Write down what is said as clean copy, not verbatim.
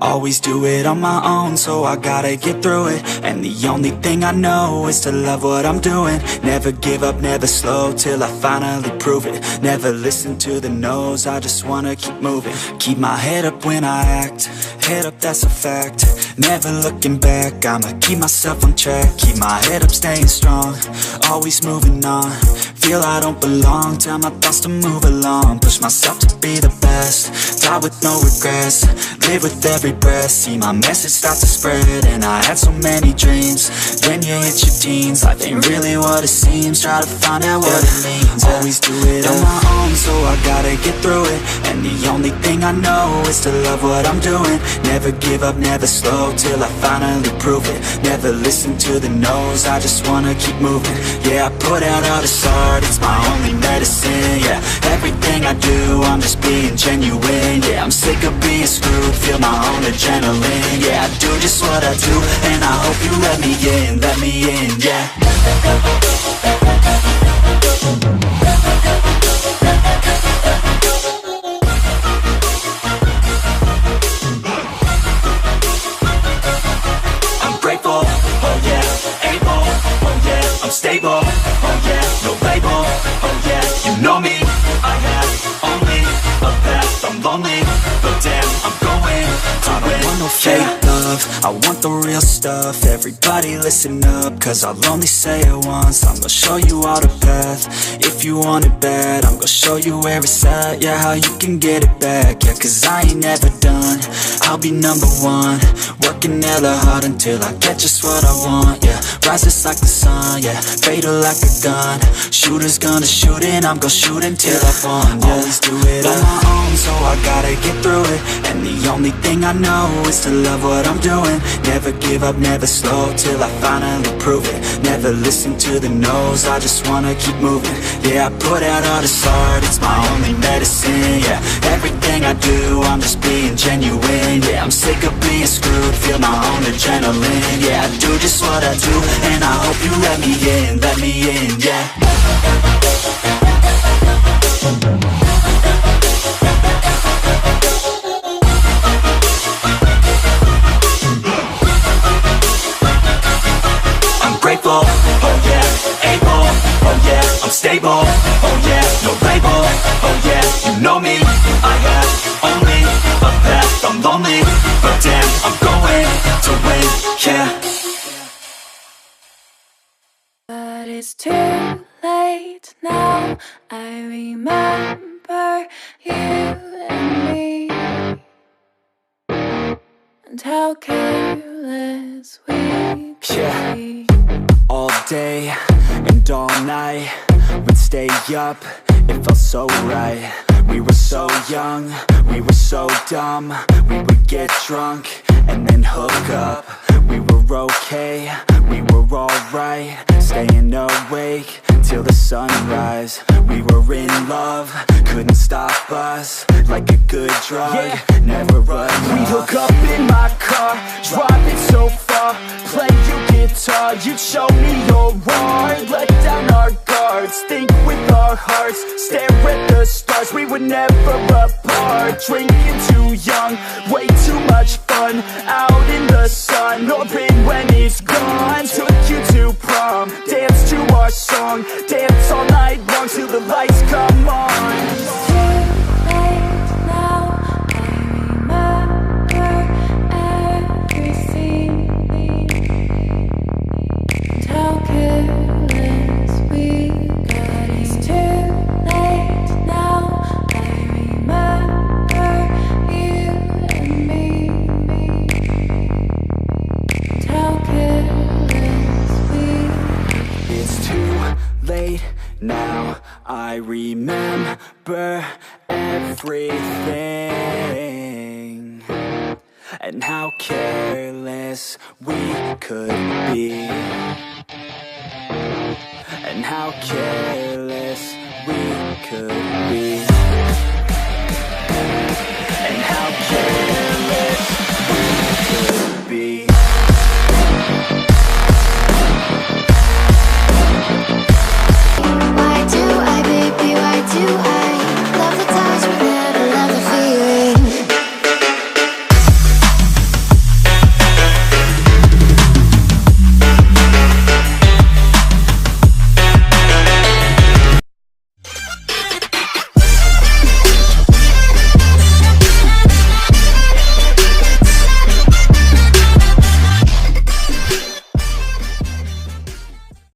Always do it on my own, so I gotta get through it. And the only thing I know is to love what I'm doing. Never give up, never slow, till I finally prove it. Never listen to the no's, I just wanna keep moving. Keep my head up when I act, head up, that's a fact. Never looking back, I'ma keep myself on track. Keep my head up, staying strong, always moving on. Feel I don't belong, tell my thoughts to move along. Push myself to be the best, die with no regrets. Live with every breath, see my message start to spread. And I had so many dreams, then you hit your teens. Life ain't really what it seems, try to find out what it means. Always do it on my own, so I gotta get through it. And the only thing I know is to love what I'm doing. Never give up, never slow, till I finally prove it. Never listen to the no's, I just wanna keep moving. Yeah, I put out all this art, it's my only medicine. Yeah, everything I do, I'm just being genuine. Yeah, I'm sick of being screwed, feel my own adrenaline. Yeah, I do just what I do, and I hope you let me in, yeah. I'm grateful, oh yeah, able, oh yeah, I'm stable, oh yeah, no label, oh yeah, you know me, I have only a path, I'm lonely, but damn, I'm going to win. I don't want no fake love, I want the real stuff. Everybody listen up, cause I'll only say it once. I'm gonna show you all the path, if you want it bad. I'm gonna show you where it's at, yeah, how you can get it back. Yeah, cause I ain't never done, I'll be number one. Working hella hard until I get just what I want, yeah. Rises like the sun, yeah, fatal like a gun. Shooter's gonna shoot and I'm gonna shoot until I won, yeah. Always do it on my own, so I gotta get through it. And the only thing I know is to love what I'm doing. Never give up, never slow, till I finally prove it. Never listen to the no's, I just wanna keep moving. Yeah, I put out all this art, it's my only medicine. Yeah, everything I do, I'm just being genuine. Yeah, I'm sick of being screwed, feel my own adrenaline. Yeah, I do just what I do, and I hope you let me in, yeah. Grateful, oh yeah, able, oh yeah, I'm stable, oh yeah, no label, oh yeah, you know me, I have only a path, I'm lonely, but damn, I'm going to win, yeah. But it's too late now, I remember you and me, and how careless we could be. All day and all night, we'd stay up, it felt so right. We were so young, we were so dumb. We would get drunk and then hook up. We were okay, we were alright, staying awake till the sunrise. We were in love, couldn't stop us, like a good drug, yeah. Never run off. We hook up in my car, driving so far, play you guitar, you'd show me your art. Let down our guards, think with our hearts, stare at the stars, we were never apart. Drinking too young, way too much fun, out in the sun, open when it's gone. Took you to prom, dance to our song, dance all night long till the lights come on. It's too late now, I remember everything, and how careless we got. It's too Now I remember everything, and how careless we could be, and how careless we could be.